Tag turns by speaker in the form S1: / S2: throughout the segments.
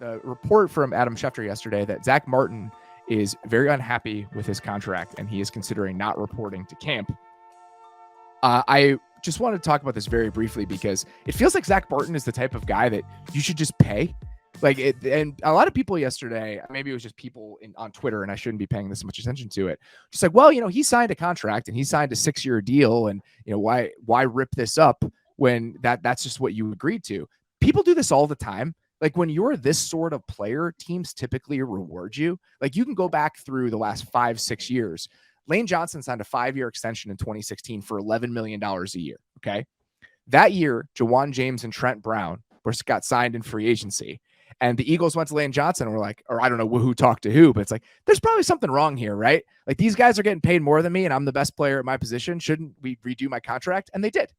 S1: the report from Adam Schefter yesterday that Zack Martin is very unhappy with his contract and he is considering not reporting to camp. I just want to talk about this very briefly because it feels like Zack Martin is the type of guy that you should just pay. And a lot of people yesterday, maybe it was just people on Twitter, and I shouldn't be paying this much attention to it. Just like, well, he signed a contract and he signed a 6-year deal, and why rip this up when that's just what you agreed to? People do this all the time. Like when you're this sort of player, teams typically reward you. Like you can go back through the last 5-6 years. Lane Johnson signed a 5-year extension in 2016 for $11 million a year. Okay. That year, Jawan James and Trent Brown got signed in free agency. And the Eagles went to Lane Johnson and were like, or I don't know who talked to who, but it's like, there's probably something wrong here, right? Like these guys are getting paid more than me and I'm the best player at my position. Shouldn't we redo my contract? And they did.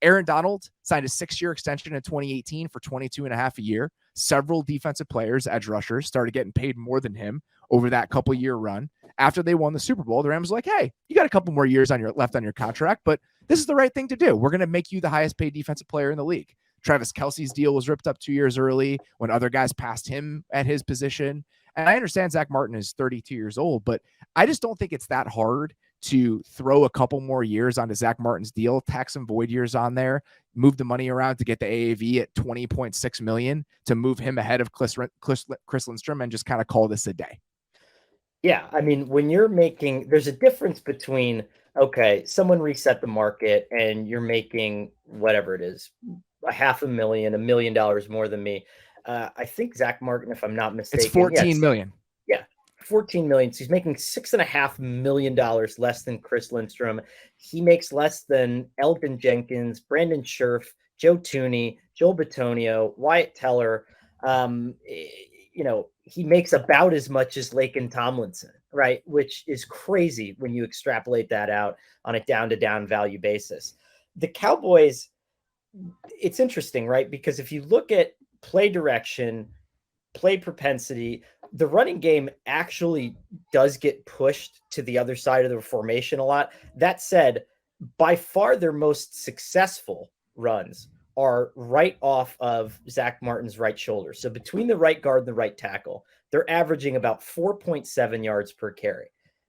S1: Aaron Donald signed a 6-year extension in 2018 for $22.5 a year. Several defensive players, edge rushers, started getting paid more than him over that couple-year run. After they won the Super Bowl, the Rams were like, hey, you got a couple more years left on your contract, but this is the right thing to do. We're going to make you the highest paid defensive player in the league. Travis Kelce's deal was ripped up 2 years early when other guys passed him at his position. And I understand Zack Martin is 32 years old, but I just don't think it's that hard to throw a couple more years onto Zack Martin's deal, tack some void years on there, move the money around to get the AAV at $20.6 million to move him ahead of Chris Lindstrom and just kind of call this a day.
S2: Yeah, I mean, when you're making, there's a difference between, okay, someone reset the market and you're making whatever it is, $500,000, $1 million more than me. I think Zack Martin, if I'm not mistaken,
S1: it's $14 million.
S2: Yeah, $14 million. So he's making $6.5 million less than Chris Lindstrom. He makes less than Elgin Jenkins, Brandon Scherf, Joe Thuney, Joel Bitonio, Wyatt Teller. He makes about as much as Laken Tomlinson, right? Which is crazy when you extrapolate that out on a down-to-down value basis. The Cowboys, it's interesting, right? Because if you look at play direction, play propensity, the running game actually does get pushed to the other side of the formation a lot. That said, by far their most successful runs are right off of Zack Martin's right shoulder. So between the right guard and the right tackle, they're averaging about 4.7 yards per carry.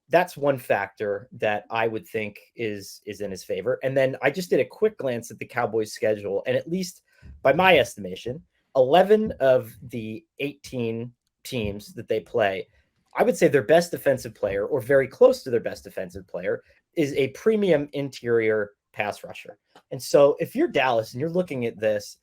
S2: That's one factor that I would think is in his favor. And then I just did a quick glance at the Cowboys schedule, and at least by my estimation, 11 of the 18 teams that they play, I would say their best defensive player, or very close to their best defensive player, is a premium interior pass rusher. And so if you're Dallas and you're looking at this,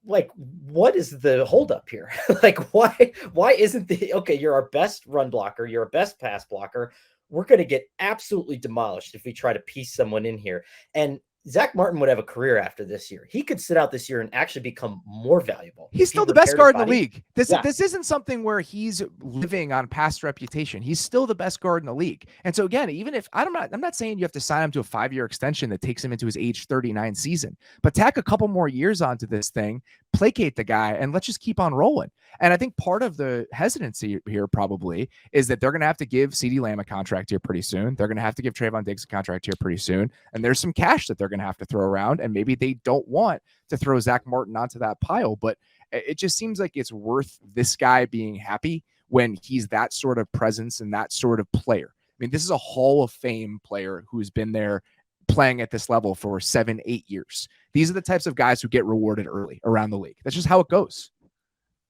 S2: like, what is the holdup here? Like, why isn't okay, you're our best run blocker, you're our best pass blocker. We're going to get absolutely demolished if we try to piece someone in here. And Zack Martin would have a career after this year. He could sit out this year and actually become more valuable.
S1: He's still the best guard in the league. This isn't something where he's living on past reputation. He's still the best guard in the league. And so again, even if I'm not saying you have to sign him to a 5-year extension that takes him into his age 39 season, but tack a couple more years onto this thing, placate the guy, and let's just keep on rolling. And I think part of the hesitancy here probably is that they're going to have to give CeeDee Lamb a contract here pretty soon. They're going to have to give Trayvon Diggs a contract here pretty soon. And there's some cash that they're going to have to throw around. And maybe they don't want to throw Zack Martin onto that pile, but it just seems like it's worth this guy being happy when he's that sort of presence and that sort of player. I mean, this is a Hall of Fame player who's been there playing at this level for 7-8 years. These are the types of guys who get rewarded early around the league. That's just how it goes.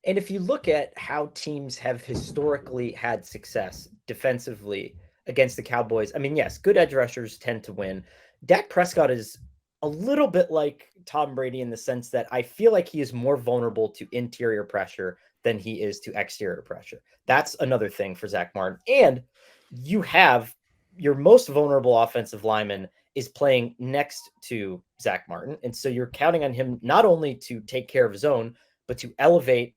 S2: And if you look at how teams have historically had success defensively against the Cowboys, I mean, yes, good edge rushers tend to win. Dak Prescott is a little bit like Tom Brady in the sense that I feel like he is more vulnerable to interior pressure than he is to exterior pressure. That's another thing for Zack Martin. And you have your most vulnerable offensive lineman is playing next to Zack Martin. And so you're counting on him not only to take care of his own, but to elevate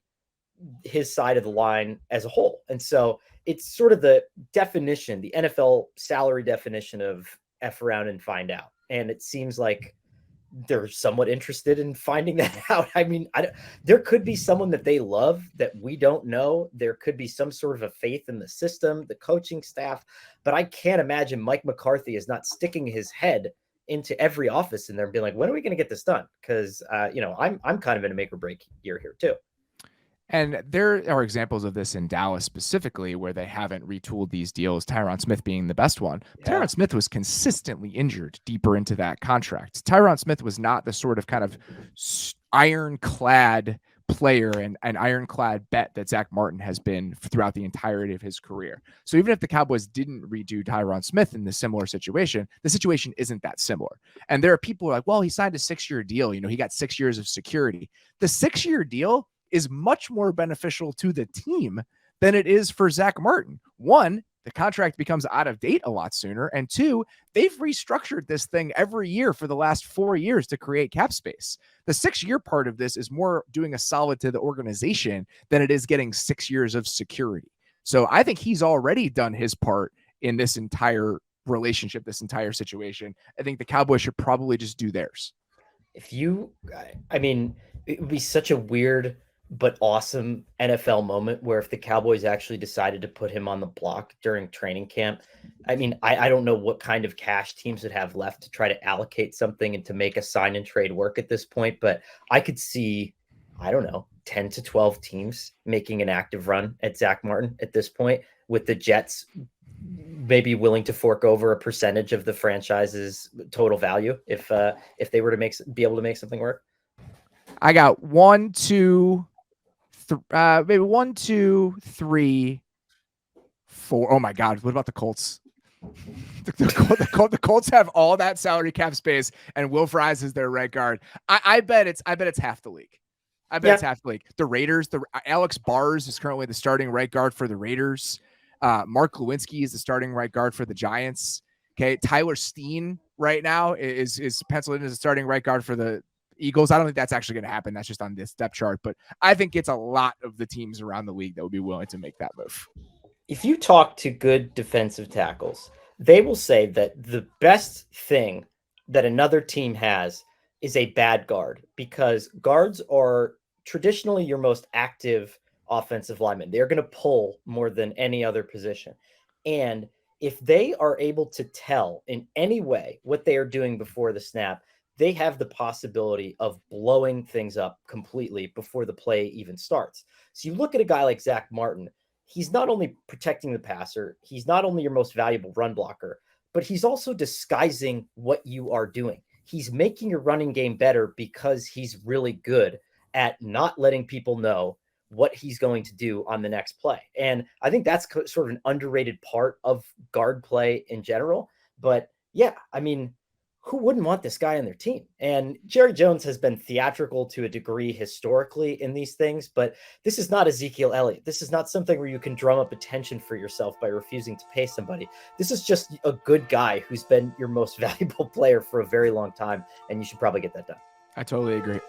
S2: his side of the line as a whole. And so it's sort of the definition, the NFL salary definition of F around and find out. And it seems like they're somewhat interested in finding that out. I mean, there could be someone that they love that we don't know. There could be some sort of a faith in the system, the coaching staff, but I can't imagine Mike McCarthy is not sticking his head into every office in there and being like, when are we going to get this done? Because, I'm kind of in a make or break year here too.
S1: And there are examples of this in Dallas specifically where they haven't retooled these deals, Tyron Smith being the best one.
S2: Yeah.
S1: Tyron Smith was consistently injured deeper into that contract. Tyron Smith was not the sort of kind of ironclad player and an ironclad bet that Zack Martin has been throughout the entirety of his career. So even if the Cowboys didn't redo Tyron Smith in the similar situation, the situation isn't that similar. And there are people who are like, well, he signed a 6-year deal. You know, he got 6 years of security. The 6-year deal is much more beneficial to the team than it is for Zack Martin. One, the contract becomes out of date a lot sooner. And two, they've restructured this thing every year for the last 4 years to create cap space. The 6-year part of this is more doing a solid to the organization than it is getting 6 years of security. So I think he's already done his part in this entire relationship, this entire situation. I think the Cowboys should probably just do theirs.
S2: I mean, it would be such a weird but awesome NFL moment where if the Cowboys actually decided to put him on the block during training camp, I mean, I don't know what kind of cash teams would have left to try to allocate something and to make a sign and trade work at this point. But I could see, I don't know, 10 to 12 teams making an active run at Zack Martin at this point, with the Jets maybe willing to fork over a percentage of the franchise's total value if they were to be able to make something work.
S1: I got 1, 2, maybe 1, 2, 3, 4. Oh my God. What about the Colts? The Colts have all that salary cap space and Will Fries is their right guard. I bet it's half the league. It's half the league. The Raiders, Alex Bars is currently the starting right guard for the Raiders. Mark Lewinsky is the starting right guard for the Giants. Okay. Tyler Steen right now is penciled in as a starting right guard for the Eagles. I don't think that's actually going to happen. That's just on this depth chart, but I think it's a lot of the teams around the league that would be willing to make that move.
S2: If you talk to good defensive tackles, they will say that the best thing that another team has is a bad guard, because guards are traditionally your most active offensive linemen. They're going to pull more than any other position. And if they are able to tell in any way what they are doing before the snap, they have the possibility of blowing things up completely before the play even starts. So you look at a guy like Zack Martin, he's not only protecting the passer, he's not only your most valuable run blocker, but he's also disguising what you are doing. He's making your running game better because he's really good at not letting people know what he's going to do on the next play. And I think that's sort of an underrated part of guard play in general. But yeah, I mean, who wouldn't want this guy on their team? And Jerry Jones has been theatrical to a degree historically in these things, but this is not Ezekiel Elliott. This is not something where you can drum up attention for yourself by refusing to pay somebody. This is just a good guy who's been your most valuable player for a very long time, and you should probably get that done.
S1: I totally agree.